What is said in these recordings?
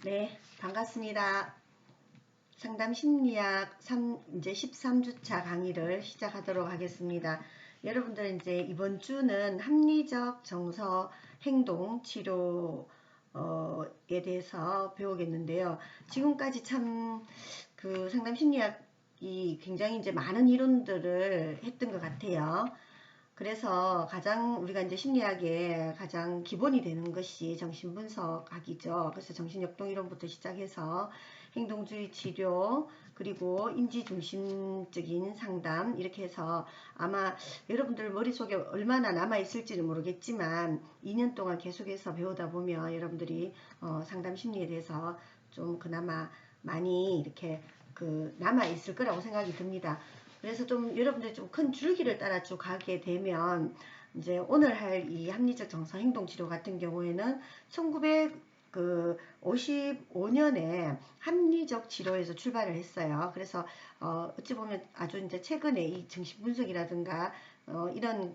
네, 반갑습니다. 상담 심리학 이제 13주차 강의를 시작하도록 하겠습니다. 여러분들 이제 이번 주는 합리적 정서 행동 치료에 대해서 배우겠는데요. 지금까지 참 그 상담 심리학이 굉장히 이제 많은 이론들을 했던 것 같아요. 그래서 가장 우리가 이제 심리학의 가장 기본이 되는 것이 정신분석학이죠. 그래서 정신역동이론부터 시작해서 행동주의 치료, 그리고 인지중심적인 상담, 이렇게 해서 아마 여러분들 머릿속에 얼마나 남아있을지는 모르겠지만 2년 동안 계속해서 배우다 보면 여러분들이 상담 심리에 대해서 좀 그나마 많이 이렇게 남아있을 거라고 생각이 듭니다. 그래서 좀 여러분들이 좀 큰 줄기를 따라 쭉 가게 되면 이제 오늘 할 이 합리적 정서 행동 치료 같은 경우에는 1955년에 합리적 치료에서 출발을 했어요. 그래서 어찌 보면 아주 이제 최근에 이 정신 분석이라든가 이런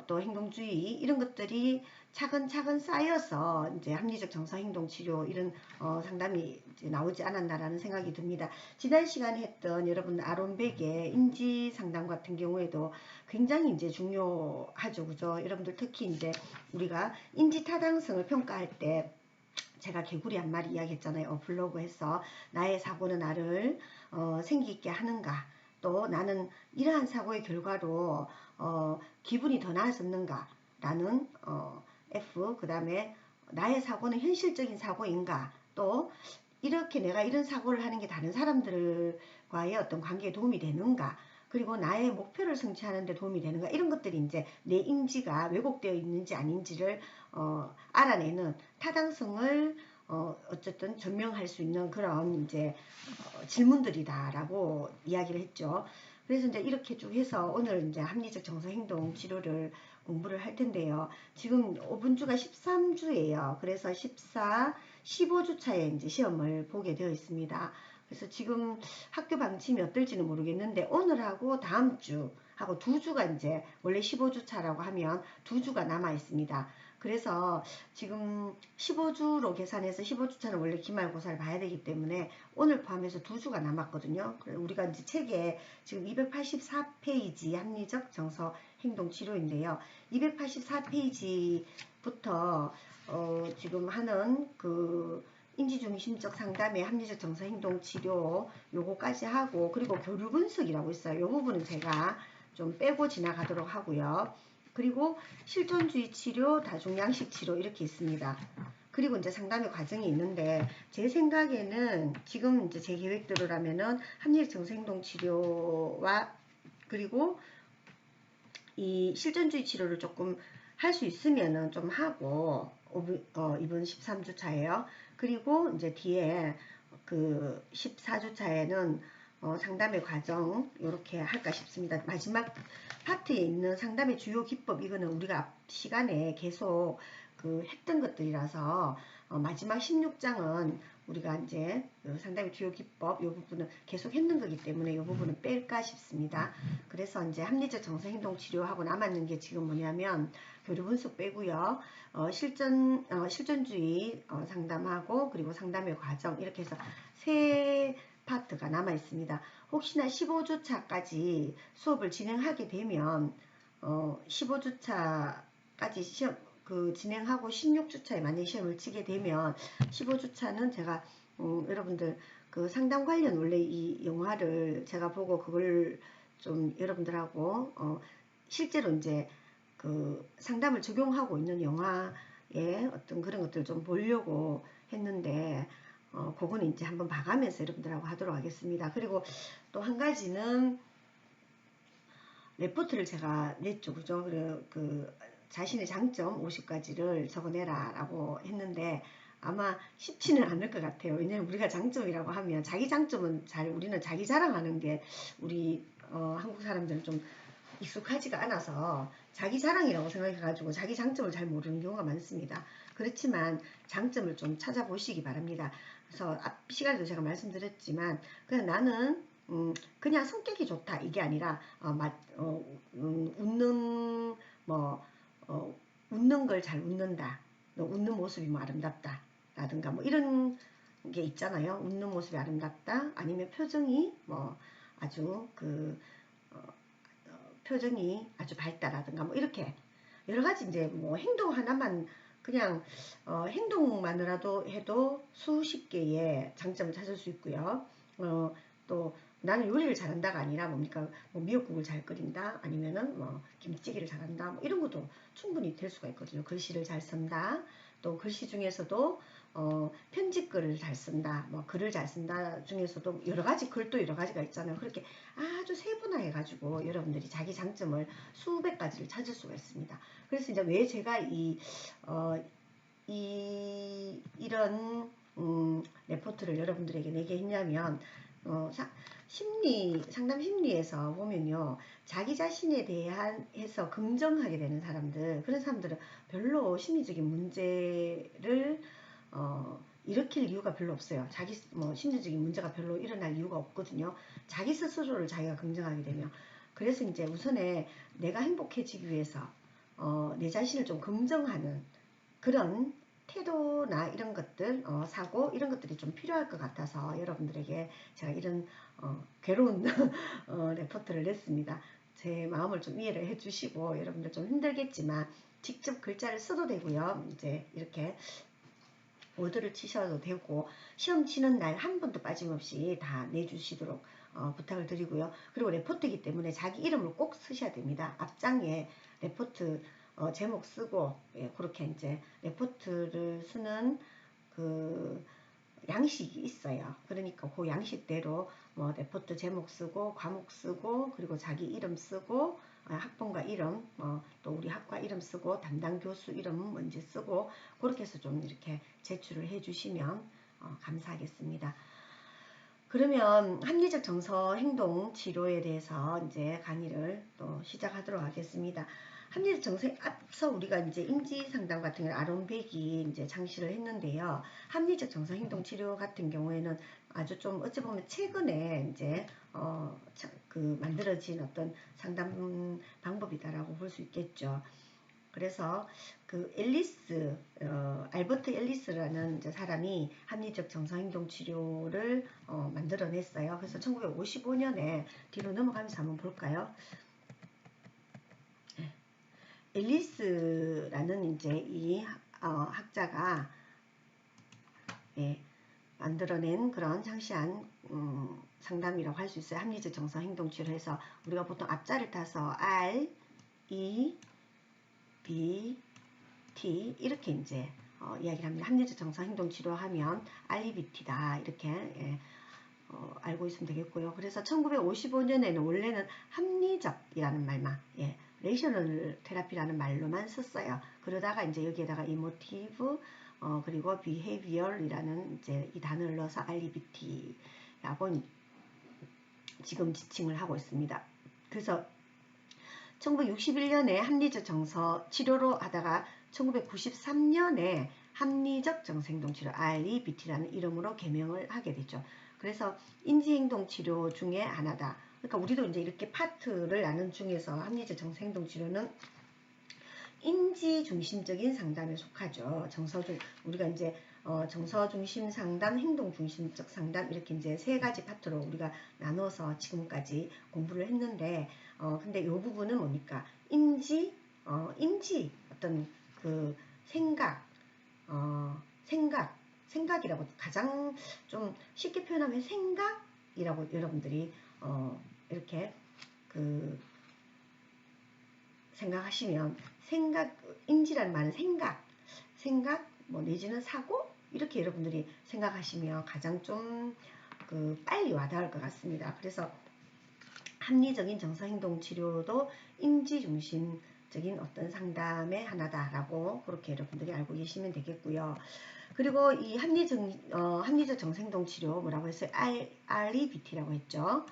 또 행동주의 이런 것들이 차근차근 쌓여서 이제 합리적 정서 행동 치료 이런 상담이 이제 나오지 않았나라는 생각이 듭니다. 지난 시간에 했던 여러분 아론백의 인지 상담 같은 경우에도 굉장히 이제 중요하죠, 그죠? 여러분들 특히 이제 우리가 인지 타당성을 평가할 때 제가 개구리 한 마리 이야기했잖아요. 블로그에서 나의 사고는 나를 생기 있게 하는가, 또 나는 이러한 사고의 결과로 기분이 더 나아졌는가 라는 F, 그 다음에 나의 사고는 현실적인 사고인가, 또 이렇게 내가 이런 사고를 하는 게 다른 사람들과의 어떤 관계에 도움이 되는가, 그리고 나의 목표를 성취하는 데 도움이 되는가, 이런 것들이 이제 내 인지가 왜곡되어 있는지 아닌지를 알아내는 타당성을 어쨌든 증명할 수 있는 그런 이제 질문들이다라고 이야기를 했죠. 그래서 이제 이렇게 쭉 해서 오늘 이제 합리적 정서 행동 치료를 공부를 할 텐데요. 지금 5분주가 13주예요. 그래서 14, 15주차에 이제 시험을 보게 되어 있습니다. 그래서 지금 학교 방침이 어떨지는 모르겠는데 오늘하고 다음 주 하고 2주가 이제 원래 15주차라고 하면 2주가 남아 있습니다. 그래서 지금 15주로 계산해서 15주차는 원래 기말고사를 봐야 되기 때문에 오늘 포함해서 2주가 남았거든요. 우리가 이제 책에 지금 284페이지 합리적 정서 행동 치료인데요. 284페이지부터 지금 하는 인지중심적 상담의 합리적 정서 행동 치료 요거까지 하고, 그리고 교류 분석이라고 있어요. 요 부분은 제가 좀 빼고 지나가도록 하고요. 그리고 실존주의 치료, 다중양식 치료 이렇게 있습니다. 그리고 이제 상담의 과정이 있는데 제 생각에는 지금 이제 제 계획대로라면은 합리적 정서 행동 치료와 그리고 이 실존주의 치료를 조금 할 수 있으면은 좀 하고 이번 13주차예요. 그리고 이제 뒤에 14주차에는 상담의 과정 이렇게 할까 싶습니다. 마지막 파트에 있는 상담의 주요 기법, 이거는 우리가 앞 시간에 계속 했던 것들이라서 마지막 16장은 우리가 이제 상담의 주요 기법 이 부분은 계속 했는 거기 때문에 이 부분은 뺄까 싶습니다. 그래서 이제 합리적 정서 행동 치료하고 남았는 게 지금 뭐냐면 교류 분석 빼고요. 실존주의 상담하고 그리고 상담의 과정 이렇게 해서 세 파트가 남아 있습니다. 혹시나 15주차까지 수업을 진행하게 되면 15주차까지 시험 진행하고 16주차에 만약에 시험을 치게 되면 15주차는 제가 여러분들 상담 관련 원래 이 영화를 제가 보고 그걸 좀 여러분들하고 실제로 이제 상담을 적용하고 있는 영화의 어떤 그런 것들을 좀 보려고 했는데 그거는 이제 한번 봐가면서 여러분들하고 하도록 하겠습니다. 그리고 또 한 가지는 레포트를 제가 냈죠. 그죠? 자신의 장점 50가지를 적어내라 라고 했는데 아마 쉽지는 않을 것 같아요. 왜냐면 우리가 장점이라고 하면 자기 장점은 우리는 자기 자랑하는 게 우리 한국 사람들은 좀 익숙하지가 않아서 자기 자랑이라고 생각해가지고 자기 장점을 잘 모르는 경우가 많습니다. 그렇지만 장점을 좀 찾아보시기 바랍니다. 그래서 앞 시간에도 제가 말씀드렸지만 그냥 나는 그냥 성격이 좋다 이게 아니라 웃는 웃는 걸 잘 웃는다, 웃는 모습이 뭐 아름답다 라든가 뭐 이런 게 있잖아요. 웃는 모습이 아름답다. 아니면 표정이 뭐 아주 표정이 아주 밝다라든가 뭐 이렇게 여러 가지 이제 뭐 행동 하나만 그냥 행동만으로도 해도 수십 개의 장점을 찾을 수 있고요. 또 나는 요리를 잘한다가 아니라 뭡니까 뭐 미역국을 잘 끓인다 아니면은 뭐 김치찌개를 잘한다 뭐 이런 것도 충분히 될 수가 있거든요. 글씨를 잘 쓴다. 또 글씨 중에서도 편집글을 잘 쓴다, 뭐 글을 잘 쓴다 중에서도 여러 가지 글도 여러 가지가 있잖아요. 그렇게 아주 세분화해 가지고 여러분들이 자기 장점을 수백 가지를 찾을 수가 있습니다. 그래서 이제 왜 제가 이런 레포트를 여러분들에게 내게 했냐면 상담 심리에서 보면요, 자기 자신에 대해서 긍정하게 되는 사람들, 그런 사람들은 별로 심리적인 문제를 일으킬 이유가 별로 없어요. 자기 뭐 심리적인 문제가 별로 일어날 이유가 없거든요. 자기 스스로를 자기가 긍정하게 되면. 그래서 이제 우선에 내가 행복해지기 위해서 내 자신을 좀 긍정하는 그런 태도나 이런 것들, 사고 이런 것들이 좀 필요할 것 같아서 여러분들에게 제가 이런 괴로운 레포트를 냈습니다. 제 마음을 좀 이해를 해주시고, 여러분들 좀 힘들겠지만 직접 글자를 써도 되고요. 이제 이렇게 워드를 치셔도 되고, 시험 치는 날 한 번도 빠짐없이 다 내주시도록 부탁을 드리고요. 그리고 레포트이기 때문에 자기 이름을 꼭 쓰셔야 됩니다. 앞장에 레포트 제목 쓰고, 예, 그렇게 이제 레포트를 쓰는 그 양식이 있어요. 그러니까 그 양식대로 뭐 레포트 제목 쓰고 과목 쓰고 그리고 자기 이름 쓰고 학번과 이름 또 우리 학과 이름 쓰고 담당 교수 이름 먼저 쓰고 그렇게 해서 좀 이렇게 제출을 해주시면 감사하겠습니다. 그러면 합리적 정서 행동 치료에 대해서 이제 강의를 또 시작하도록 하겠습니다. 합리적 정서 앞서 우리가 이제 인지 상담 같은 경우 아론백이 이제 창시를 했는데요. 합리적 정서 행동 치료 같은 경우에는 아주 좀 어찌 보면 최근에 이제 만들어진 어떤 상담 방법이다라고 볼 수 있겠죠. 그래서 그 알버트 앨리스라는 이제 사람이 합리적 정서행동 치료를 만들어냈어요. 그래서 1955년에 뒤로 넘어가면서 한번 볼까요? 앨리스라는 이제 이 학자가 만들어낸 그런 상시한 상담이라고 할 수 있어요. 합리적 정서 행동 치료에서 우리가 보통 앞자를 타서 R, E, B, T 이렇게 이제 이야기를 합니다. 합리적 정서 행동 치료하면 REBT다 이렇게 알고 있으면 되겠고요. 그래서 1955년에는 원래는 합리적이라는 말만 레이셔널 테라피라는 말로만 썼어요. 그러다가 이제 여기에다가 이모티브 그리고 behavior이라는 이제 이 단어를 넣어서 REBT라고 지금 지칭을 하고 있습니다. 그래서 1961년에 합리적 정서 치료로 하다가 1993년에 합리적 정서행동 치료 REBT라는 이름으로 개명을 하게 됐죠. 그래서 인지행동 치료 중에 하나다. 그러니까 우리도 이제 이렇게 파트를 나눈 중에서 합리적 정서행동 치료는 인지 중심적인 상담에 속하죠. 우리가 이제 정서 중심 상담, 행동 중심적 상담 이렇게 이제 세 가지 파트로 우리가 나눠서 지금까지 공부를 했는데 근데 이 부분은 뭡니까? 인지 어떤 그 생각이라고 가장 좀 쉽게 표현하면 생각이라고 여러분들이 이렇게 생각하시면 인지라는 말은 생각 뭐 내지는 사고 이렇게 여러분들이 생각하시면 가장 좀 빨리 와닿을 것 같습니다. 그래서 합리적인 정서행동 치료도 인지 중심적인 어떤 상담의 하나다라고 그렇게 여러분들이 알고 계시면 되겠고요. 그리고 이 합리적 정서행동 치료 뭐라고 했어요? REBT라고 했죠.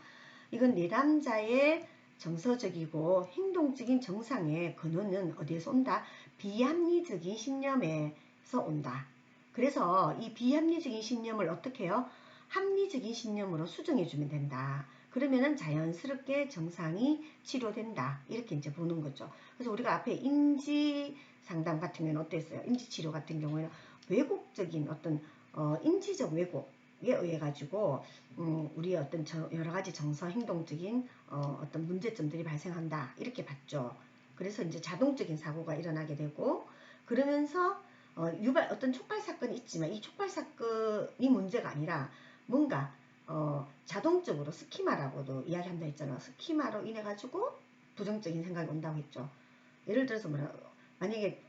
이건 내담자의 정서적이고 행동적인 정상의 근원은 어디에서 온다? 비합리적인 신념에서 온다. 그래서 이 비합리적인 신념을 어떻게 해요? 합리적인 신념으로 수정해주면 된다. 그러면은 자연스럽게 정상이 치료된다. 이렇게 이제 보는 거죠. 그래서 우리가 앞에 인지 상담 같은 경우는 어땠어요? 인지 치료 같은 경우에는 왜곡적인 어떤 인지적 왜곡에 의해 가지고 우리의 어떤 여러 가지 정서 행동적인 어떤 문제점들이 발생한다 이렇게 봤죠. 그래서 이제 자동적인 사고가 일어나게 되고 그러면서 어떤 촉발 사건이 있지만 이 촉발 사건이 문제가 아니라 뭔가 자동적으로 스키마라고도 이야기한다 했잖아. 스키마로 인해 가지고 부정적인 생각이 온다고 했죠. 예를 들어서 만약에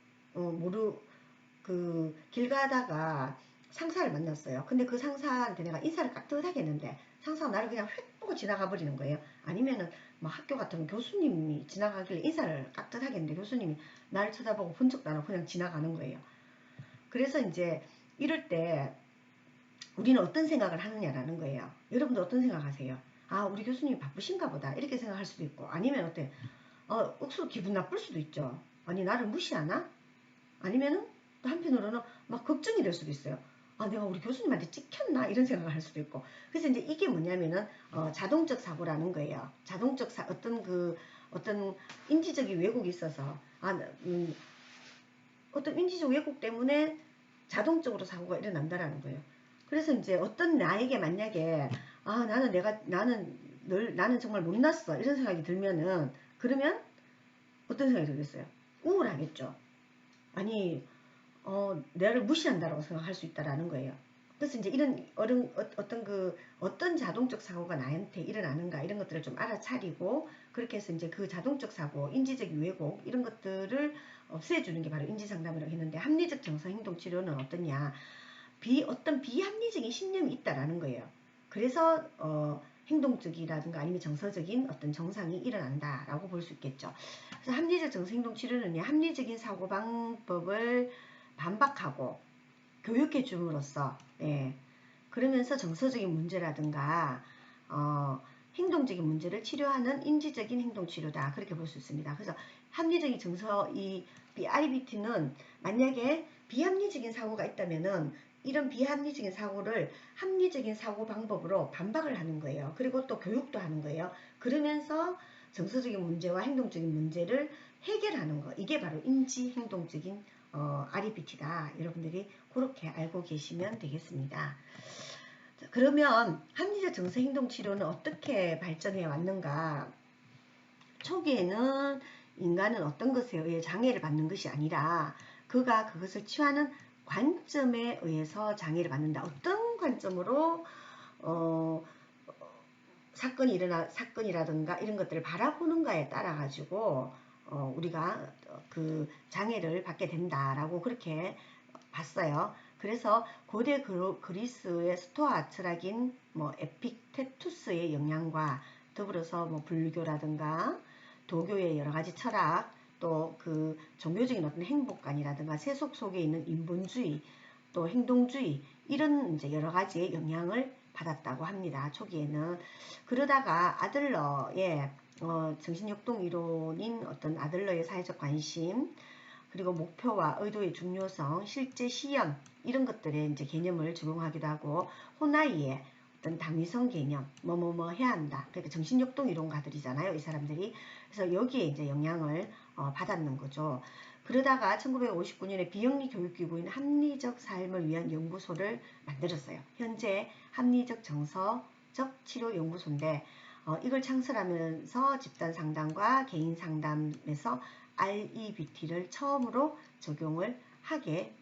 길 가다가 상사를 만났어요. 근데 그 상사한테 내가 인사를 깍듯하게 했는데 상사가 나를 그냥 휙 보고 지나가 버리는 거예요. 아니면은 뭐 학교 같으면 교수님이 지나가길래 인사를 깍듯하게 했는데 교수님이 나를 쳐다보고 본 적도 안 하고 그냥 지나가는 거예요. 그래서 이제 이럴 때 우리는 어떤 생각을 하느냐라는 거예요. 여러분도 어떤 생각하세요? 아, 우리 교수님이 바쁘신가 보다 이렇게 생각할 수도 있고 아니면 어때? 억수로 기분 나쁠 수도 있죠. 아니 나를 무시하나? 아니면은 또 한편으로는 막 걱정이 될 수도 있어요. 아, 내가 우리 교수님한테 찍혔나? 이런 생각을 할 수도 있고. 그래서 이제 이게 뭐냐면은 자동적 사고라는 거예요. 어떤 인지적인 왜곡이 있어서 어떤 인지적 왜곡 때문에 자동적으로 사고가 일어난다라는 거예요. 그래서 이제 어떤 나에게 만약에 나는 정말 못났어 이런 생각이 들면은 그러면 어떤 생각이 들겠어요? 우울하겠죠. 아니 나를 무시한다라고 생각할 수 있다라는 거예요. 그래서 이제 어떤 자동적 사고가 나한테 일어나는가 이런 것들을 좀 알아차리고 그렇게 해서 이제 그 자동적 사고, 인지적 왜곡 이런 것들을 없애주는 게 바로 인지상담이라고 했는데 합리적 정서 행동 치료는 어떠냐? 어떤 비합리적인 신념이 있다라는 거예요. 그래서 행동적이라든가 아니면 정서적인 어떤 정상이 일어난다라고 볼 수 있겠죠. 그래서 합리적 정서 행동 치료는 합리적인 사고 방법을 반박하고 교육해 줌으로써 그러면서 정서적인 문제라든가 행동적인 문제를 치료하는 인지적인 행동 치료다 그렇게 볼 수 있습니다. 그래서 합리적인 정서 이 RBT는 만약에 비합리적인 사고가 있다면은 이런 비합리적인 사고를 합리적인 사고 방법으로 반박을 하는 거예요. 그리고 또 교육도 하는 거예요. 그러면서 정서적인 문제와 행동적인 문제를 해결하는 거. 이게 바로 인지 행동적인 RBT다. 여러분들이 그렇게 알고 계시면 되겠습니다. 자, 그러면 합리적 정서 행동 치료는 어떻게 발전해 왔는가? 초기에는 인간은 어떤 것에 의해 장애를 받는 것이 아니라 그가 그것을 치유하는 관점에 의해서 장애를 받는다. 어떤 관점으로 사건이라든가 이런 것들을 바라보는가에 따라 가지고 우리가 그 장애를 받게 된다라고 그렇게 봤어요. 그래서 고대 그리스의 스토아 철학인 에픽테투스의 영향과 더불어서 불교라든가 도교의 여러 가지 철학 또 그 종교적인 어떤 행복관이라든가 세속 속에 있는 인본주의 또 행동주의 이런 이제 여러 가지의 영향을 받았다고 합니다. 초기에는. 그러다가 아들러의 정신역동 이론인 어떤 아들러의 사회적 관심 그리고 목표와 의도의 중요성, 실제 시연 이런 것들에 이제 개념을 적용하기도 하고 호나이의 어떤 당위성 개념, 뭐뭐뭐 해야 한다. 그러니까 정신역동 이론가들이잖아요, 이 사람들이. 그래서 여기에 이제 영향을 받았는 거죠. 그러다가 1959년에 비영리 교육기구인 합리적 삶을 위한 연구소를 만들었어요. 현재 합리적 정서적 치료 연구소인데 이걸 창설하면서 집단 상담과 개인 상담에서 REBT를 처음으로 적용을 하게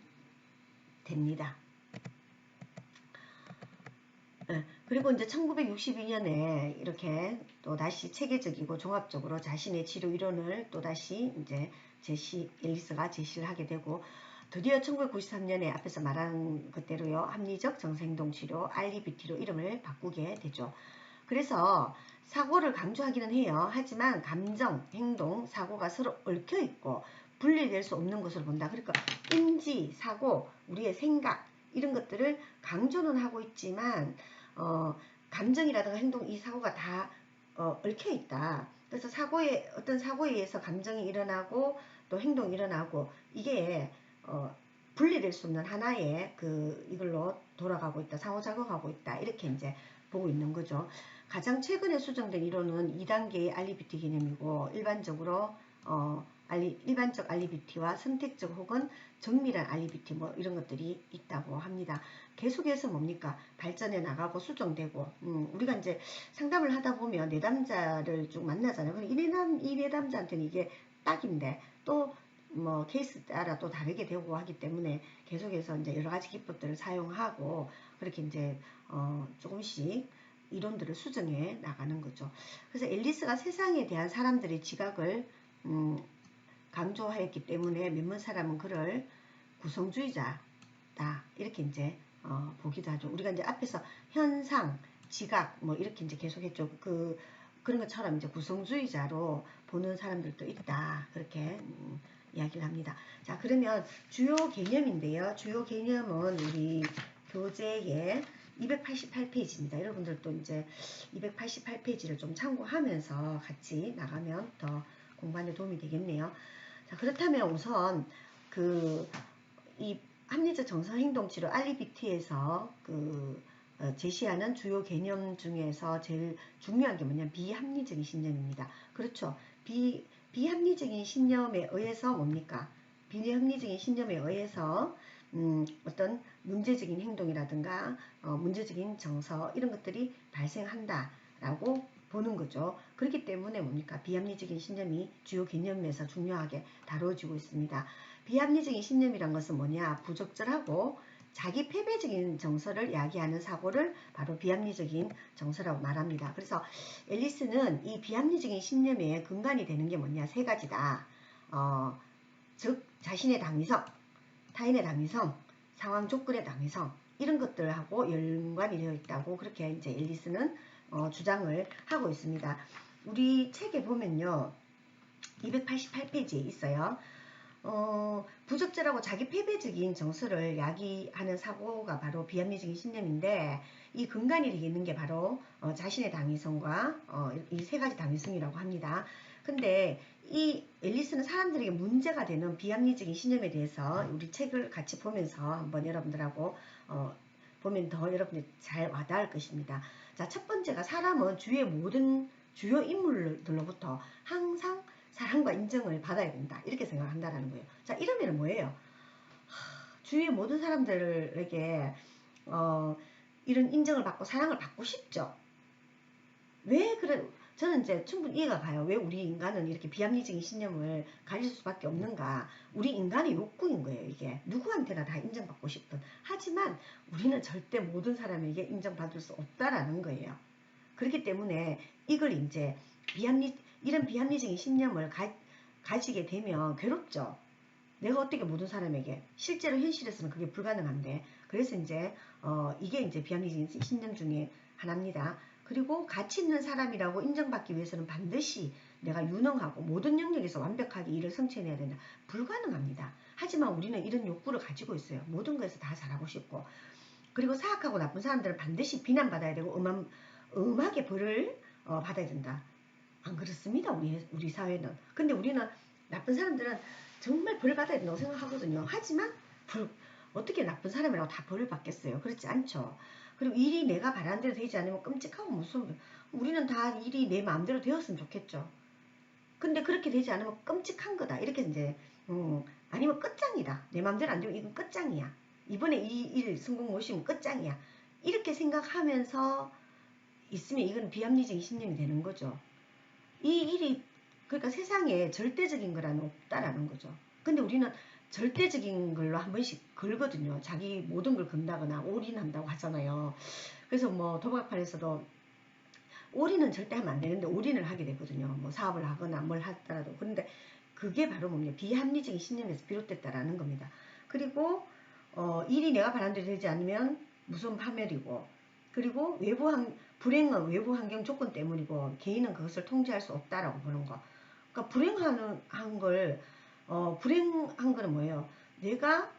됩니다. 그리고 이제 1962년에 이렇게 또 다시 체계적이고 종합적으로 자신의 치료 이론을 또 다시 이제 앨리스가 제시를 하게 되고 드디어 1993년에 앞에서 말한 그대로요 합리적 정서행동 치료 REBT로 이름을 바꾸게 되죠. 그래서 사고를 강조하기는 해요. 하지만 감정, 행동, 사고가 서로 얽혀 있고 분리될 수 없는 것으로 본다. 그러니까 인지, 사고, 우리의 생각 이런 것들을 강조는 하고 있지만 감정이라든가 행동, 이 사고가 다 얽혀 있다. 그래서 어떤 사고에 의해서 감정이 일어나고 또 행동이 일어나고 이게 분리될 수 없는 하나의 이걸로 돌아가고 있다. 상호작용하고 있다. 이렇게 이제 보고 있는 거죠. 가장 최근에 수정된 이론은 2단계의 REBT 개념이고 일반적 REBT와 선택적 혹은 정밀한 알리비티 뭐 이런 것들이 있다고 합니다. 계속해서 뭡니까? 발전해 나가고 수정되고, 우리가 이제 상담을 하다 보면 내담자를 쭉 만나잖아요. 근데 이 내담자한테는 이게 딱인데 또 뭐 케이스 따라 또 다르게 되고 하기 때문에 계속해서 이제 여러 가지 기법들을 사용하고 그렇게 이제 조금씩 이론들을 수정해 나가는 거죠. 그래서 앨리스가 세상에 대한 사람들의 지각을 강조하였기 때문에 몇몇 사람은 그를 구성주의자다 이렇게 이제 보기도 하죠. 우리가 이제 앞에서 현상, 지각 뭐 이렇게 이제 계속했죠. 그런 것처럼 이제 구성주의자로 보는 사람들도 있다 그렇게 이야기를 합니다. 자, 그러면 주요 개념인데요. 주요 개념은 우리 교재의 288페이지입니다. 여러분들도 이제 288페이지를 좀 참고하면서 같이 나가면 더 공부하는 데 도움이 되겠네요. 자, 그렇다면 우선 이 합리적 정서 행동 치료 RBT에서 제시하는 주요 개념 중에서 제일 중요한 게 뭐냐면 비합리적인 신념입니다. 그렇죠. 비합리적인 신념에 의해서 뭡니까? 비합리적인 신념에 의해서 어떤 문제적인 행동이라든가 문제적인 정서 이런 것들이 발생한다라고 보는 거죠. 그렇기 때문에 뭡니까? 비합리적인 신념이 주요 개념에서 중요하게 다뤄지고 있습니다. 비합리적인 신념이란 것은 뭐냐? 부적절하고 자기 패배적인 정서를 야기하는 사고를 바로 비합리적인 정서라고 말합니다. 그래서 앨리스는 이 비합리적인 신념의 근간이 되는 게 뭐냐? 세 가지다. 즉 자신의 당위성, 타인의 당위성, 상황 조건의 당위성 이런 것들하고 연관이 되어 있다고 그렇게 이제 앨리스는 주장을 하고 있습니다. 우리 책에 보면요. 288페이지에 있어요. 부적절하고 자기 패배적인 정서를 야기하는 사고가 바로 비합리적인 신념인데 이 근간이 되겠는 게 바로 자신의 당위성과 이 세 가지 당위성이라고 합니다. 근데 이 앨리스는 사람들에게 문제가 되는 비합리적인 신념에 대해서 우리 책을 같이 보면서 한번 여러분들하고 보면 더 여러분들 잘 와닿을 것입니다. 자, 첫 번째가 사람은 주위의 모든 주요 인물들로부터 항상 사랑과 인정을 받아야 된다. 이렇게 생각한다라는 거예요. 자, 이러면 뭐예요? 주위의 모든 사람들에게 이런 인정을 받고 사랑을 받고 싶죠. 왜 그래? 저는 이제 충분히 이해가 가요. 왜 우리 인간은 이렇게 비합리적인 신념을 가질 수밖에 없는가? 우리 인간의 욕구인 거예요, 이게. 누구한테나 다 인정받고 싶은. 하지만 우리는 절대 모든 사람에게 인정받을 수 없다라는 거예요. 그렇기 때문에 이걸 이제 이런 비합리적인 신념을 가지게 되면 괴롭죠. 내가 어떻게 모든 사람에게 실제로 현실에서는 그게 불가능한데 그래서 이제 이게 이제 비합리적인 신념 중에 하나입니다. 그리고 가치 있는 사람이라고 인정받기 위해서는 반드시 내가 유능하고 모든 영역에서 완벽하게 일을 성취해내야 된다. 불가능합니다. 하지만 우리는 이런 욕구를 가지고 있어요. 모든 것에서 다 잘하고 싶고 그리고 사악하고 나쁜 사람들은 반드시 비난받아야 되고 음하게 벌을 받아야 된다. 안 그렇습니다. 우리 사회는. 근데 우리는 나쁜 사람들은 정말 벌 받아야 된다고 생각하거든요. 하지만 어떻게 나쁜 사람이라고 다 벌을 받겠어요. 그렇지 않죠. 그리고 일이 내가 바라는 대로 되지 않으면 끔찍하고 무슨 우리는 다 일이 내 마음대로 되었으면 좋겠죠. 근데 그렇게 되지 않으면 끔찍한 거다. 이렇게 이제 아니면 끝장이다. 내 마음대로 안 되면 이건 끝장이야. 이번에 이 일 성공 못 시면 끝장이야. 이렇게 생각하면서 있으면 이건 비합리적인 신념이 되는 거죠. 이 일이 그러니까 세상에 절대적인 거라는 없다라는 거죠. 근데 우리는 절대적인 걸로 한 번씩 걸거든요. 자기 모든 걸 건다거나 올인한다고 하잖아요. 그래서 뭐 도박판에서도 올인은 절대 하면 안 되는데 올인을 하게 되거든요. 뭐 사업을 하거나 뭘 하더라도. 그런데 그게 바로 뭡니까? 비합리적인 신념에서 비롯됐다라는 겁니다. 그리고 일이 내가 바란 대로 되지 않으면 무슨 파멸이고 그리고 불행은 외부 환경 조건 때문이고 개인은 그것을 통제할 수 없다라고 보는 거. 그러니까 불행한 거는 뭐예요? 내가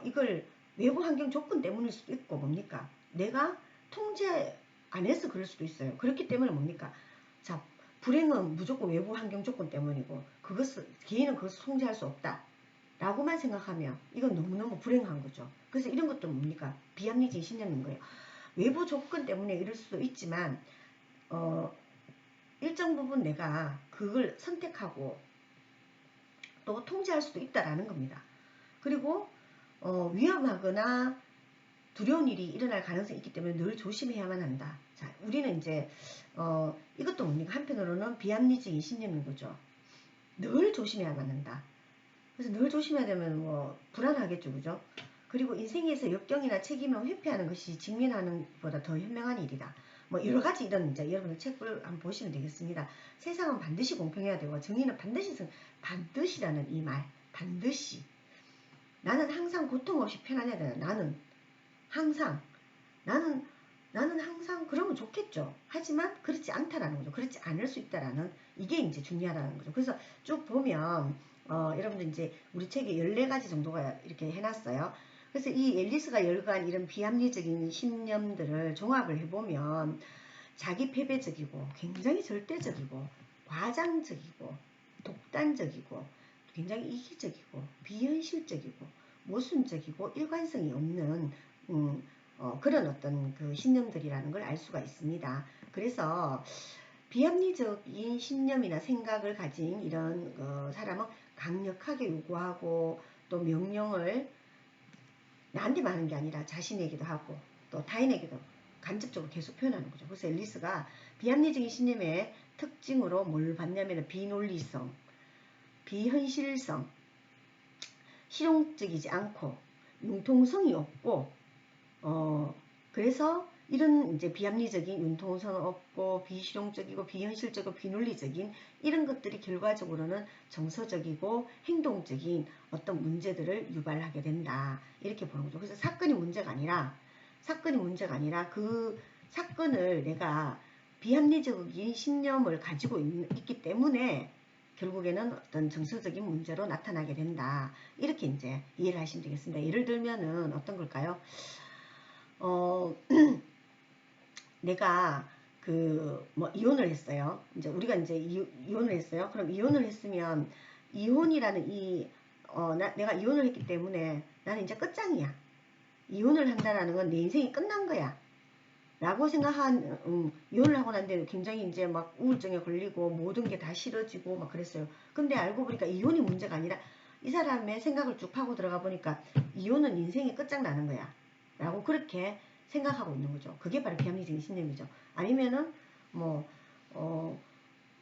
이걸 외부 환경 조건 때문일 수도 있고 뭡니까? 내가 통제 안 해서 그럴 수도 있어요. 그렇기 때문에 뭡니까? 자, 불행은 무조건 외부 환경 조건 때문이고 개인은 그것을 통제할 수 없다. 라고만 생각하면 이건 너무너무 불행한 거죠. 그래서 이런 것도 뭡니까? 비합리적인 신념인 거예요. 외부 조건 때문에 이럴 수도 있지만 일정 부분 내가 그걸 선택하고 또 통제할 수도 있다라는 겁니다. 그리고 위험하거나 두려운 일이 일어날 가능성이 있기 때문에 늘 조심해야만 한다. 자, 우리는 이제 이것도 뭡니까? 한편으로는 비합리적인 신념인 거죠. 늘 조심해야만 한다. 그래서 늘 조심해야 되면 뭐 불안하겠죠, 그죠? 그리고 인생에서 역경이나 책임을 회피하는 것이 직면하는 것보다 더 현명한 일이다. 뭐 여러 가지 이런 이제 여러분들 책을 한번 보시면 되겠습니다. 세상은 반드시 공평해야 되고 정의는 반드시라는 이 말, 반드시. 나는 항상 고통 없이 편안해야 된다. 항상 나는 항상 그러면 좋겠죠. 하지만 그렇지 않다라는 거죠. 그렇지 않을 수 있다라는 이게 이제 중요하다는 거죠. 그래서 쭉 보면 여러분들 이제 우리 책에 14가지 정도가 이렇게 해놨어요. 그래서 이 앨리스가 열거한 이런 비합리적인 신념들을 종합을 해보면 자기 패배적이고 굉장히 절대적이고 과장적이고 독단적이고 굉장히 이기적이고 비현실적이고 모순적이고 일관성이 없는 그런 어떤 그 신념들이라는 걸 알 수가 있습니다. 그래서 비합리적인 신념이나 생각을 가진 이런 사람은 강력하게 요구하고 또 명령을 나한테만 하는 게 아니라 자신에게도 하고 또 타인에게도 간접적으로 계속 표현하는 거죠. 그래서 앨리스가 비합리적인 신념의 특징으로 뭘 봤냐면 비논리성, 비현실성, 실용적이지 않고 융통성이 없고 그래서 이런 이제 비합리적인 융통성 없고 비실용적이고 비현실적이고 비논리적인 이런 것들이 결과적으로는 정서적이고 행동적인 어떤 문제들을 유발하게 된다. 이렇게 보는 거죠. 그래서 사건이 문제가 아니라 그 사건을 내가 비합리적인 신념을 가지고 있기 때문에 결국에는 어떤 정서적인 문제로 나타나게 된다. 이렇게 이제 이해를 하시면 되겠습니다. 예를 들면은 어떤 걸까요? 내가 뭐 이혼을 했어요. 이제 우리가 이제 이혼을 했어요. 그럼 이혼을 했으면 이혼이라는 내가 이혼을 했기 때문에 나는 이제 끝장이야. 이혼을 한다라는 건 내 인생이 끝난 거야. 라고 생각한 이혼을 하고 난데 굉장히 이제 막 우울증에 걸리고 모든 게 다 싫어지고 막 그랬어요. 근데 알고 보니까 이혼이 문제가 아니라 이 사람의 생각을 쭉 파고 들어가 보니까 이혼은 인생이 끝장나는 거야. 라고 그렇게 생각하고 있는 거죠. 그게 바로 비합리적인 신념이죠. 아니면은 뭐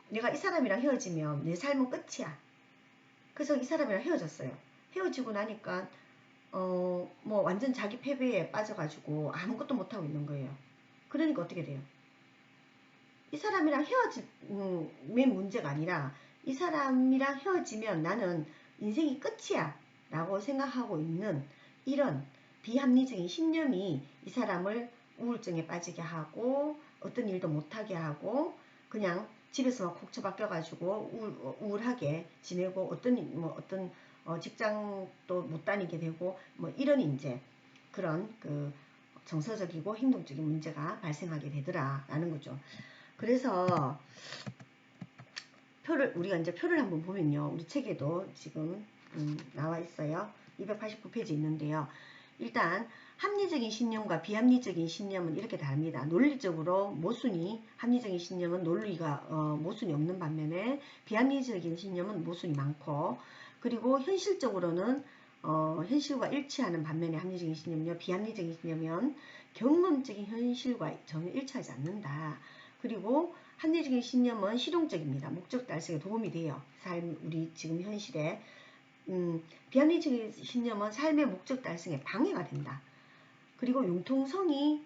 내가 이 사람이랑 헤어지면 내 삶은 끝이야. 그래서 이 사람이랑 헤어졌어요. 헤어지고 나니까 뭐 완전 자기 패배에 빠져가지고 아무것도 못하고 있는 거예요. 그러니까 어떻게 돼요? 이 사람이랑 헤어지면 문제가 아니라 이 사람이랑 헤어지면 나는 인생이 끝이야 라고 생각하고 있는 이런 비합리적인 신념이 이 사람을 우울증에 빠지게 하고 어떤 일도 못하게 하고 그냥 집에서만 콕 처박혀가지고 우울하게 지내고 어떤 직장도 못 다니게 되고 뭐 이런 이제 그런 정서적이고 행동적인 문제가 발생하게 되더라라는 거죠. 그래서 우리가 이제 표를 한번 보면요. 우리 책에도 지금 나와 있어요. 289페이지 있는데요. 일단 합리적인 신념과 비합리적인 신념은 이렇게 다릅니다. 논리적으로 합리적인 신념은 논리가 모순이 없는 반면에 비합리적인 신념은 모순이 많고, 그리고 현실적으로는 현실과 일치하는 반면에 합리적인 신념은요, 비합리적인 신념은 경험적인 현실과 전혀 일치하지 않는다. 그리고 합리적인 신념은 실용적입니다. 목적 달성에 도움이 돼요. 우리 지금 현실에. 비합리적인 신념은 삶의 목적 달성에 방해가 된다. 그리고 융통성이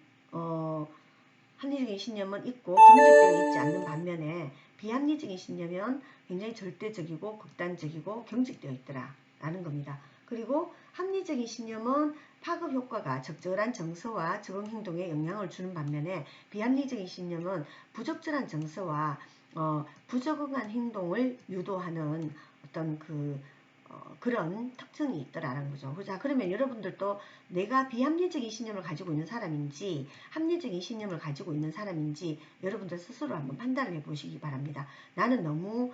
합리적인 신념은 있고 경직되어 있지 않는 반면에 비합리적인 신념은 굉장히 절대적이고 극단적이고 경직되어 있더라 라는 겁니다. 그리고 합리적인 신념은 파급 효과가 적절한 정서와 적응 행동에 영향을 주는 반면에 비합리적인 신념은 부적절한 정서와 부적응한 행동을 유도하는 어떤 그런 특징이 있더라는 거죠. 자, 그러면 여러분들도 내가 비합리적인 신념을 가지고 있는 사람인지 합리적인 신념을 가지고 있는 사람인지 여러분들 스스로 한번 판단을 해보시기 바랍니다. 나는 너무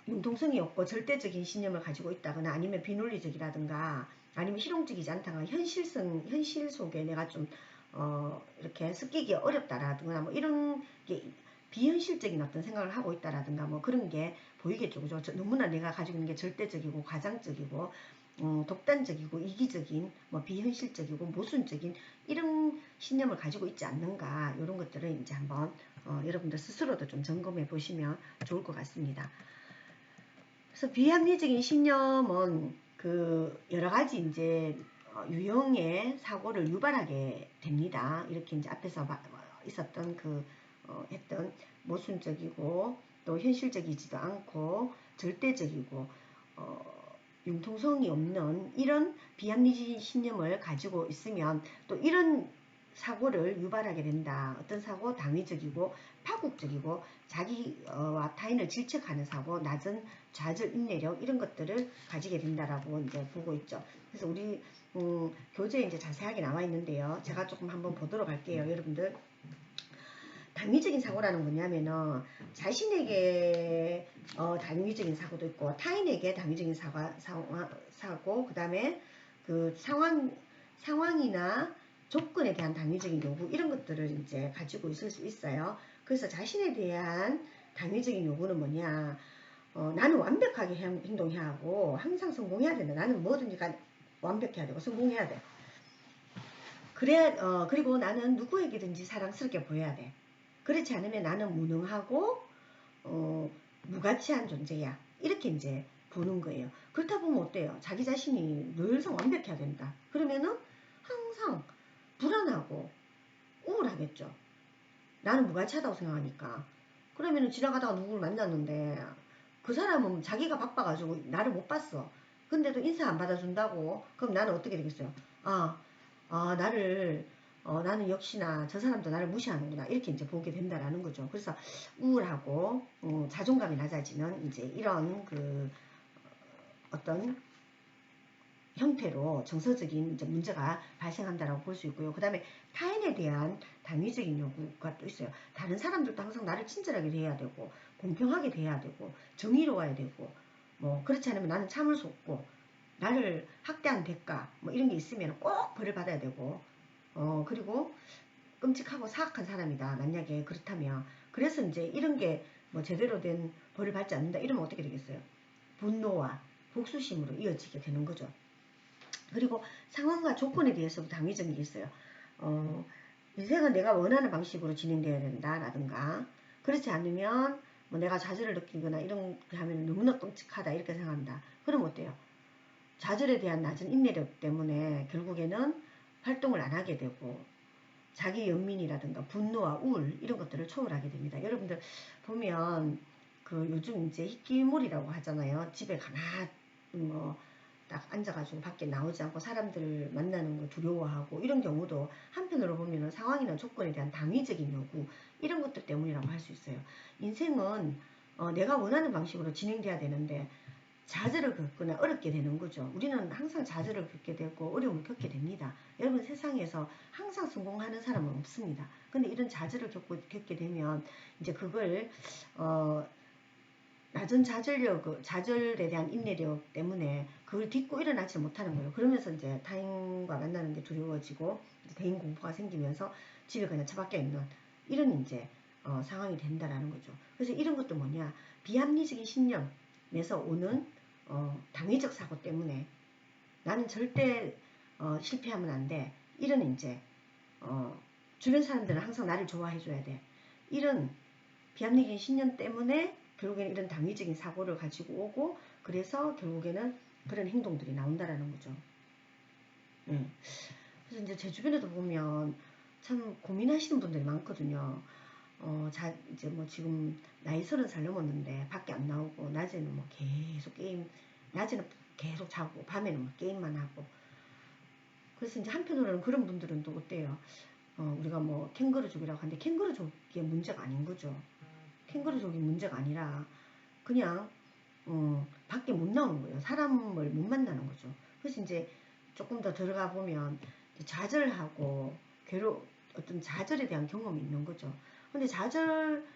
융통성이 없고 절대적인 신념을 가지고 있다거나 아니면 비논리적이라든가 아니면 실용적이지 않다거나 현실 속에 내가 좀 이렇게 습기기 어렵다라든가 뭐 이런 게 비현실적인 어떤 생각을 하고 있다라든가 뭐 그런 게 보이겠죠. 그죠? 너무나 내가 가지고 있는 게 절대적이고 과장적이고 독단적이고 이기적인 뭐 비현실적이고 모순적인 이런 신념을 가지고 있지 않는가, 이런 것들을 이제 한번 여러분들 스스로도 좀 점검해 보시면 좋을 것 같습니다. 그래서 비합리적인 신념은 그 여러 가지 이제 유형의 사고를 유발하게 됩니다. 이렇게 이제 앞에서 있었던 그 했던 모순적이고 또 현실적이지도 않고 절대적이고 융통성이 없는 이런 비합리적인 신념을 가지고 있으면 또 이런 사고를 유발하게 된다. 어떤 사고? 당위적이고 파국적이고 자기와 타인을 질책하는 사고, 낮은 좌절, 인내력 이런 것들을 가지게 된다라고 이제 보고 있죠. 그래서 우리 교재에 이제 자세하게 나와 있는데요. 제가 조금 한번 보도록 할게요. 여러분들. 당위적인 사고라는 뭐냐면은 자신에게 당위적인 사고도 있고 타인에게 당위적인 사고, 그 다음에 그 상황이나 조건에 대한 당위적인 요구 이런 것들을 이제 가지고 있을 수 있어요. 그래서 자신에 대한 당위적인 요구는 뭐냐? 나는 완벽하게 행동해야 하고 항상 성공해야 된다. 나는 뭐든지 완벽해야 되고 성공해야 돼. 그래, 그리고 나는 누구에게든지 사랑스럽게 보여야 돼. 그렇지 않으면 나는 무능하고 무가치한 존재야. 이렇게 이제 보는 거예요. 그렇다 보면 어때요? 자기 자신이 늘상 완벽해야 된다. 그러면은 항상 불안하고 우울하겠죠. 나는 무가치하다고 생각하니까. 그러면은 지나가다가 누구를 만났는데 그 사람은 자기가 바빠가지고 나를 못 봤어. 근데도 인사 안 받아준다고? 그럼 나는 어떻게 되겠어요? 나는 역시나 저 사람도 나를 무시하는구나. 이렇게 이제 보게 된다라는 거죠. 그래서 우울하고, 자존감이 낮아지는 이제 이런 어떤 형태로 정서적인 이제 문제가 발생한다라고 볼 수 있고요. 그 다음에 타인에 대한 당위적인 요구가 또 있어요. 다른 사람들도 항상 나를 친절하게 대해야 되고, 공평하게 대해야 되고, 정의로워야 되고, 뭐 그렇지 않으면 나는 참을 수 없고, 나를 학대한 대가 뭐 이런 게 있으면 꼭 벌을 받아야 되고, 그리고 끔찍하고 사악한 사람이다. 만약에 그렇다면. 그래서 이제 이런 게 뭐 제대로 된 벌을 받지 않는다. 이러면 어떻게 되겠어요? 분노와 복수심으로 이어지게 되는 거죠. 그리고 상황과 조건에 대해서도 당위적인 게 있어요. 인생은 내가 원하는 방식으로 진행되어야 된다라든가, 그렇지 않으면 뭐 내가 좌절을 느끼거나 이런 게 하면 너무나 끔찍하다 이렇게 생각한다. 그럼 어때요? 좌절에 대한 낮은 인내력 때문에 결국에는 활동을 안 하게 되고 자기 연민이라든가 분노와 우울 이런 것들을 초월하게 됩니다. 여러분들 보면 그 요즘 이제 희귀인물이라고 하잖아요. 집에 가만히 딱 앉아가지고 밖에 나오지 않고 사람들을 만나는 거 두려워하고 이런 경우도 한편으로 보면 상황이나 조건에 대한 당위적인 요구 이런 것들 때문이라고 할 수 있어요. 인생은 내가 원하는 방식으로 진행돼야 되는데 좌절을 겪거나 어렵게 되는 거죠. 우리는 항상 좌절을 겪게 되고 어려움을 겪게 됩니다. 여러분 세상에서 항상 성공하는 사람은 없습니다. 근데 이런 좌절을 겪게 되면 이제 그걸 낮은 좌절에 대한 인내력 때문에 그걸 딛고 일어나지 못하는 거예요. 그러면서 이제 타인과 만나는 게 두려워지고 대인 공포가 생기면서 집에 그냥 처박혀 있는 이런 이제 상황이 된다라는 거죠. 그래서 이런 것도 뭐냐? 비합리적인 신념에서 오는 당위적 사고 때문에 나는 절대 실패하면 안 돼. 이런 이제 주변 사람들은 항상 나를 좋아해줘야 돼. 이런 비합리적인 신념 때문에 결국에는 이런 당위적인 사고를 가지고 오고 그래서 결국에는 그런 행동들이 나온다라는 거죠. 네. 그래서 이제 제 주변에도 보면 참 고민하시는 분들이 많거든요. 이제 뭐 지금 나이 30살 넘었는데 밖에 안 나오고 낮에는 뭐 계속 낮에는 계속 자고 밤에는 뭐 게임만 하고. 그래서 이제 한편으로는 그런 분들은 또 어때요? 우리가 뭐 캥거루족이라고 하는데 캥거루족이 문제가 아닌 거죠. 캥거루족이 문제가 아니라 그냥 밖에 못 나오는 거예요. 사람을 못 만나는 거죠. 그래서 이제 조금 더 들어가 보면 좌절하고 어떤 좌절에 대한 경험이 있는 거죠. 근데 좌절을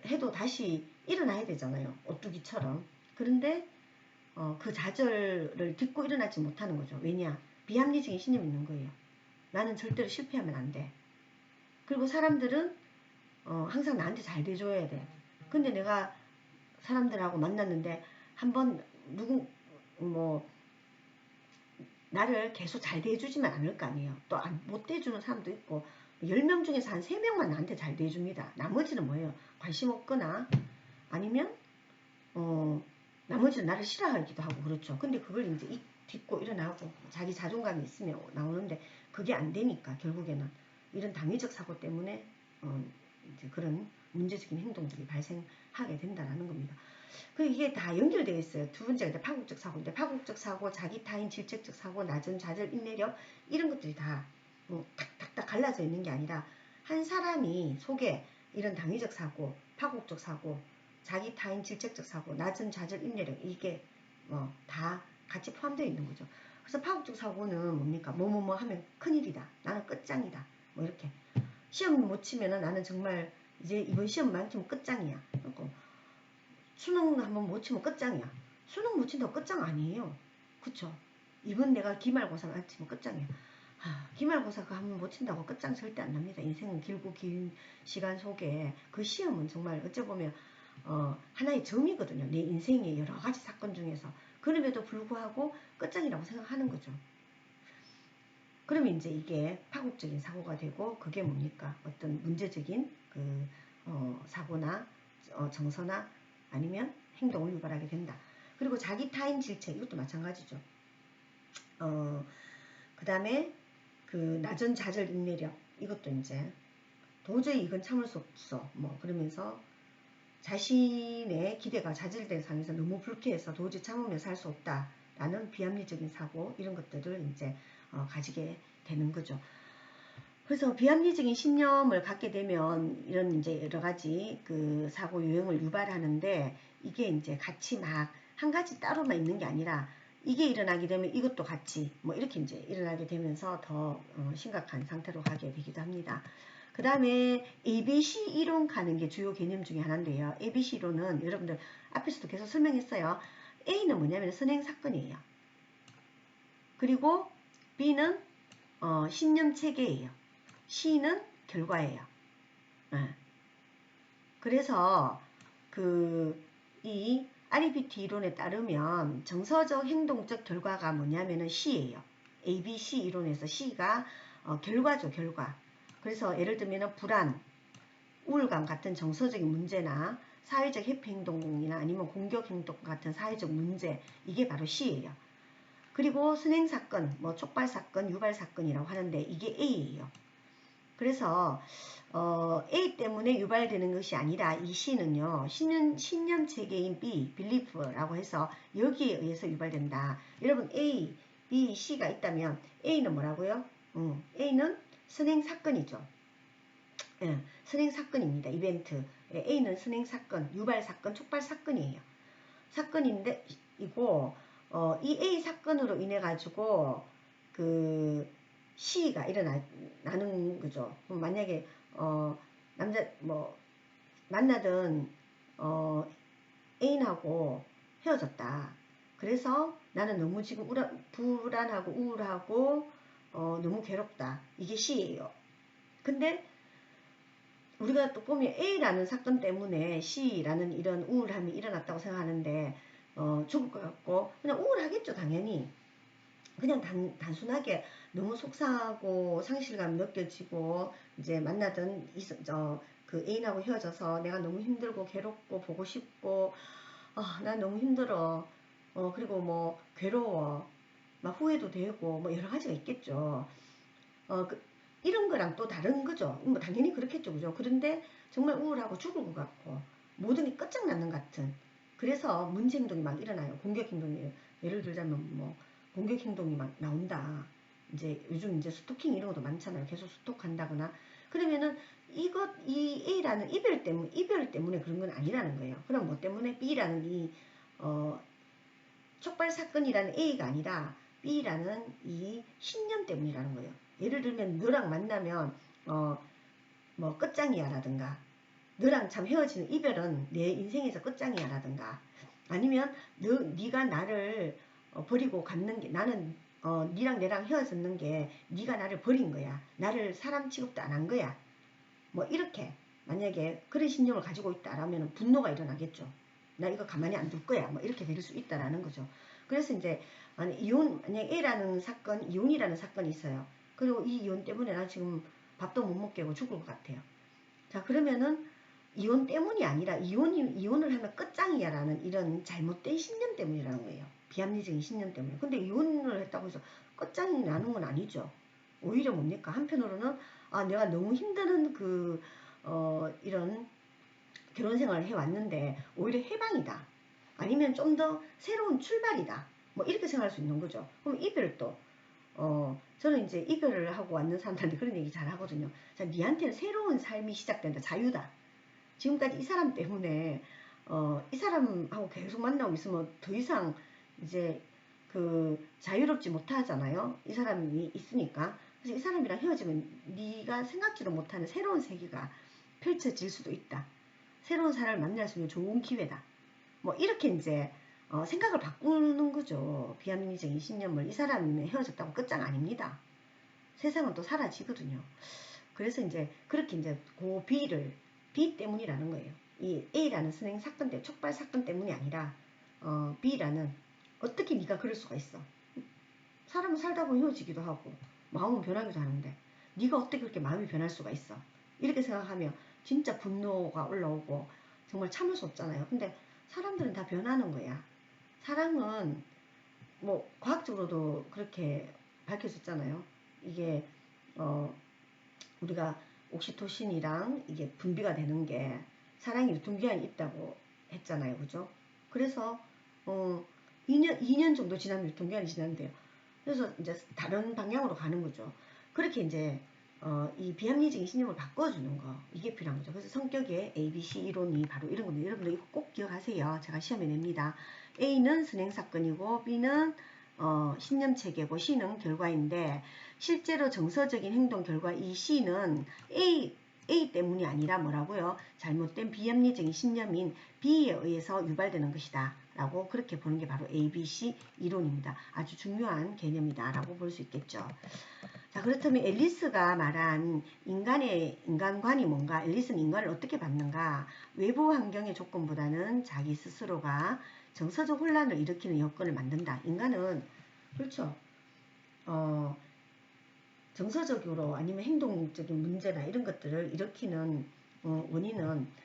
해도 다시 일어나야 되잖아요. 오뚜기처럼. 그런데 그 좌절을 딛고 일어나지 못하는 거죠. 왜냐? 비합리적인 신념이 있는 거예요. 나는 절대로 실패하면 안 돼. 그리고 사람들은 항상 나한테 잘 돼줘야 돼. 근데 내가 사람들하고 만났는데 한번 뭐 나를 계속 잘 대해주지만 않을 거 아니에요. 또 못 대해주는 사람도 있고 10명 중에서 한 3명만 나한테 잘 대해줍니다. 나머지는 뭐예요? 관심 없거나 아니면 나머지는 나를 싫어하기도 하고 그렇죠. 근데 그걸 이제 딛고 일어나고 자기 자존감이 있으면 나오는데 그게 안 되니까 결국에는 이런 당위적 사고 때문에 이제 그런 문제적인 행동들이 발생하게 된다는 겁니다. 그 이게 다 연결되어 있어요. 두 번째가 이제 파국적 사고인데 파국적 사고, 자기 타인 질책적 사고, 낮은 좌절, 인내력 이런 것들이 다 탁탁탁 갈라져 있는 게 아니라 한 사람이 속에 이런 당위적 사고, 파국적 사고, 자기 타인 질책적 사고, 낮은 좌절, 인내력 이게 다 같이 포함되어 있는 거죠. 그래서 파국적 사고는 뭡니까? 뭐뭐뭐 하면 큰일이다. 나는 끝장이다. 뭐 이렇게 시험 못 치면은 나는 정말 이제 이번 시험 망치면 끝장이야. 그리고 수능 한번 못 치면 끝장이야. 수능 못 친다고 끝장 아니에요. 그쵸? 이번 내가 기말고사 안 치면 끝장이야. 기말고사가 한번 못 친다고 끝장 절대 안 납니다. 인생은 길고 긴 시간 속에 그 시험은 정말 어쩌보면 하나의 점이거든요. 내 인생의 여러 가지 사건 중에서. 그럼에도 불구하고 끝장이라고 생각하는 거죠. 그러면 이제 이게 파국적인 사고가 되고 그게 뭡니까? 어떤 문제적인 그 사고나 정서나 아니면 행동을 유발하게 된다. 그리고 자기 타인 질책 이것도 마찬가지죠. 그 다음에 그 낮은 좌절 인내력 이것도 이제 도저히 이건 참을 수 없어 뭐 그러면서 자신의 기대가 좌절된 상황에서 너무 불쾌해서 도저히 참으며 살 수 없다 라는 비합리적인 사고 이런 것들을 이제 가지게 되는 거죠. 그래서 비합리적인 신념을 갖게 되면 이런 이제 여러 가지 그 사고 유형을 유발하는데 이게 이제 같이 막 한 가지 따로만 있는 게 아니라 이게 일어나게 되면 이것도 같이 뭐 이렇게 이제 일어나게 되면서 더 심각한 상태로 가게 되기도 합니다. 그 다음에 ABC 이론 가는 게 주요 개념 중에 하나인데요. ABC 이론은 여러분들 앞에서도 계속 설명했어요. A는 뭐냐면 선행사건이에요. 그리고 B는 신념 체계예요. C는 결과예요. 그래서 이 REBT 이론에 따르면 정서적 행동적 결과가 뭐냐면은 C예요. ABC 이론에서 C가 결과죠, 결과. 그래서 예를 들면 불안, 우울감 같은 정서적인 문제나 사회적 회피 행동이나 아니면 공격 행동 같은 사회적 문제 이게 바로 C예요. 그리고 선행 사건, 뭐 촉발 사건, 유발 사건이라고 하는데 이게 A예요. 그래서 A 때문에 유발되는 것이 아니라 이 C는요. 신념 체계인 B, belief라고 해서 여기에 의해서 유발된다. 여러분 A, B, C가 있다면 A는 뭐라고요? A는 선행 사건이죠. 예, 선행 사건입니다. 이벤트. A는 선행 사건, 유발 사건, 촉발 사건이에요. 사건인데 이고 이 A 사건으로 인해 가지고 그 시가 일어나는 거죠. 만약에 남자 뭐 만나던 애인하고 헤어졌다. 그래서 나는 너무 지금 불안하고 우울하고 너무 괴롭다. 이게 C예요. 근데 우리가 또 보면 A라는 사건 때문에 C라는 이런 우울함이 일어났다고 생각하는데 죽을 것 같고 그냥 우울하겠죠 당연히. 그냥 단순하게 너무 속상하고 상실감 느껴지고 이제 만나던 그 애인하고 헤어져서 내가 너무 힘들고 괴롭고 보고 싶고 난 너무 힘들어 그리고 뭐 괴로워 막 후회도 되고 뭐 여러 가지가 있겠죠. 이런 거랑 또 다른 거죠. 뭐 당연히 그렇겠죠, 그죠? 그런데 정말 우울하고 죽을 것 같고 모든 게 끝장나는 것 같은. 그래서 문제 행동이 막 일어나요. 공격 행동이 예를 들자면 뭐 공격 행동이 막 나온다. 이제 요즘 이제 스토킹 이런 것도 많잖아요. 계속 스톡한다거나. 그러면은 이 A라는 이별 때문에 그런 건 아니라는 거예요. 그럼 뭐 때문에 B라는 촉발 사건이라는 A가 아니라 B라는 이 신념 때문이라는 거예요. 예를 들면 너랑 만나면 뭐 끝장이야 라든가 너랑 참 헤어지는 이별은 내 인생에서 끝장이야 라든가 아니면 네가 나를 버리고 갔는 게 나는 니랑 내랑 헤어졌는 게 네가 나를 버린 거야. 나를 사람 취급도 안 한 거야. 뭐 이렇게 만약에 그런 신념을 가지고 있다라면 분노가 일어나겠죠. 나 이거 가만히 안 둘 거야. 뭐 이렇게 될 수 있다라는 거죠. 그래서 이제 만약 A라는 사건, 이혼이라는 사건이 있어요. 그리고 이 이혼 때문에 나 지금 밥도 못 먹게 하고 죽을 것 같아요. 자, 그러면은 이혼 때문이 아니라 이혼을 하면 끝장이야라는 이런 잘못된 신념 때문이라는 거예요. 비합리적인 신념 때문에. 근데 이혼을 했다고 해서 끝장이 나는 건 아니죠. 오히려 뭡니까? 한편으로는 내가 너무 힘든 이런 결혼 생활을 해왔는데 오히려 해방이다. 아니면 좀 더 새로운 출발이다. 뭐 이렇게 생각할 수 있는 거죠. 그럼 이별도 저는 이제 이별을 하고 왔는 사람들한테 그런 얘기 잘 하거든요. 자, 니한테는 새로운 삶이 시작된다. 자유다. 지금까지 이 사람 때문에 이 사람하고 계속 만나고 있으면 더 이상 이제 자유롭지 못하잖아요. 이 사람이 있으니까. 그래서 이 사람이랑 헤어지면 네가 생각지도 못하는 새로운 세계가 펼쳐질 수도 있다. 새로운 사람을 만날 수 있는 좋은 기회다. 뭐 이렇게 이제 생각을 바꾸는 거죠. 비합리적인 신념을. 이 사람이 헤어졌다고 끝장 아닙니다. 세상은 또 사라지거든요. 그래서 이제 그렇게 이제 B 때문이라는 거예요. 이 A라는 선행 사건 때문에, 촉발 사건 때문이 아니라 B라는 어떻게 네가 그럴 수가 있어. 사람은 살다 보면 헤어지기도 하고 마음은 변하기도 하는데 네가 어떻게 그렇게 마음이 변할 수가 있어. 이렇게 생각하면 진짜 분노가 올라오고 정말 참을 수 없잖아요. 근데 사람들은 다 변하는 거야. 사랑은 뭐 과학적으로도 그렇게 밝혀졌잖아요. 이게 우리가 옥시토신이랑 이게 분비가 되는 게 사랑이 유통기한이 있다고 했잖아요. 그죠? 그래서 2년 정도 지나면 유통기한이 지난대요. 그래서 이제 다른 방향으로 가는 거죠. 그렇게 이제 이 비합리적인 신념을 바꿔주는 거, 이게 필요한 거죠. 그래서 성격의 ABC 이론이 바로 이런 겁니다. 여러분들 이거 꼭 기억하세요. 제가 시험에 냅니다. A는 선행사건이고 B는 신념체계고 C는 결과인데 실제로 정서적인 행동 결과 이 C는 A 때문이 아니라 뭐라고요? 잘못된 비합리적인 신념인 B에 의해서 유발되는 것이다. 라고 그렇게 보는 게 바로 ABC 이론입니다. 아주 중요한 개념이다. 라고 볼 수 있겠죠. 자, 그렇다면 앨리스가 말한 인간관이 뭔가? 앨리스는 인간을 어떻게 봤는가? 외부 환경의 조건보다는 자기 스스로가 정서적 혼란을 일으키는 여건을 만든다. 인간은 그렇죠. 정서적으로 아니면 행동적인 문제나 이런 것들을 일으키는 원인은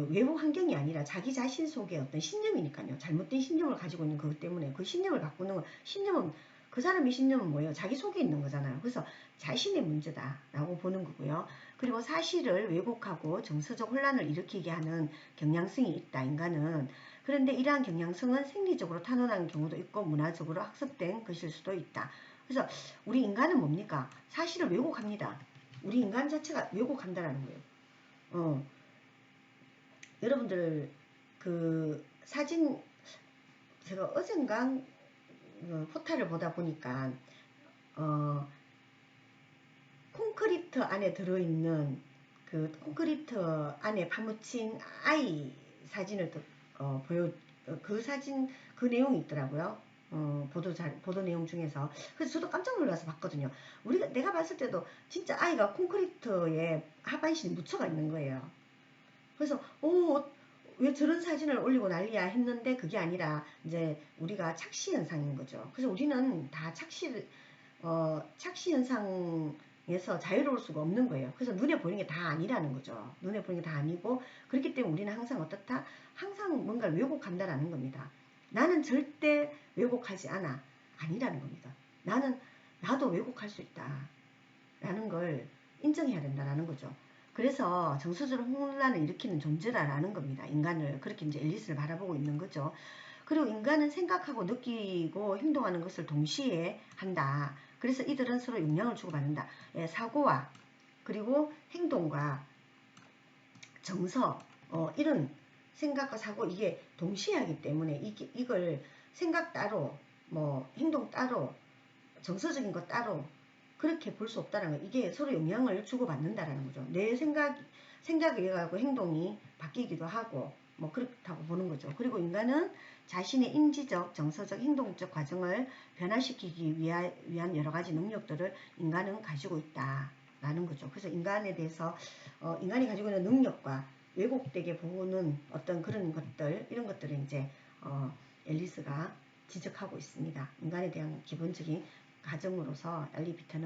외부 환경이 아니라 자기 자신 속의 어떤 신념이니까요. 잘못된 신념을 가지고 있는 그것 때문에 그 신념을 바꾸는 건 신념은 그 사람의 신념은 뭐예요? 자기 속에 있는 거잖아요. 그래서 자신의 문제다라고 보는 거고요. 그리고 사실을 왜곡하고 정서적 혼란을 일으키게 하는 경향성이 있다. 인간은. 그런데 이러한 경향성은 생리적으로 타고난 경우도 있고 문화적으로 학습된 것일 수도 있다. 그래서 우리 인간은 뭡니까? 사실을 왜곡합니다. 우리 인간 자체가 왜곡한다라는 거예요. 여러분들 사진 제가 어젠가 포탈을 보다 보니까 콘크리트 안에 들어있는 콘크리트 안에 파묻힌 아이 사진을 그 사진 그 내용이 있더라고요. 보도 내용 중에서. 그래서 저도 깜짝 놀라서 봤거든요. 내가 봤을 때도 진짜 아이가 콘크리트에 하반신이 묻혀가 있는 거예요. 그래서 왜 저런 사진을 올리고 난리야 했는데 그게 아니라 이제 우리가 착시 현상인 거죠. 그래서 우리는 다 착시 현상에서 자유로울 수가 없는 거예요. 그래서 눈에 보이는 게 다 아니라는 거죠. 눈에 보이는 게 다 아니고 그렇기 때문에 우리는 항상 어떻다? 항상 뭔가를 왜곡한다라는 겁니다. 나는 절대 왜곡하지 않아. 아니라는 겁니다. 나도 왜곡할 수 있다. 라는 걸 인정해야 된다라는 거죠. 그래서 정서적 혼란을 일으키는 존재라는 겁니다. 인간을. 그렇게 이제 앨리스를 바라보고 있는 거죠. 그리고 인간은 생각하고 느끼고 행동하는 것을 동시에 한다. 그래서 이들은 서로 영향을 주고받는다. 사고와 그리고 행동과 정서 이런 생각과 사고 이게 동시에 하기 때문에 이걸 생각 따로 뭐 행동 따로 정서적인 것 따로 그렇게 볼 수 없다는 거. 이게 서로 영향을 주고받는다라는 거죠. 내 생각에 의해 가지고 행동이 바뀌기도 하고 뭐 그렇다고 보는 거죠. 그리고 인간은 자신의 인지적, 정서적, 행동적 과정을 변화시키기 위한 여러 가지 능력들을 인간은 가지고 있다라는 거죠. 그래서 인간에 대해서 인간이 가지고 있는 능력과 왜곡되게 보는 어떤 그런 것들, 이런 것들을 이제 앨리스가 지적하고 있습니다. 인간에 대한 기본적인 가정으로서 엘리비트는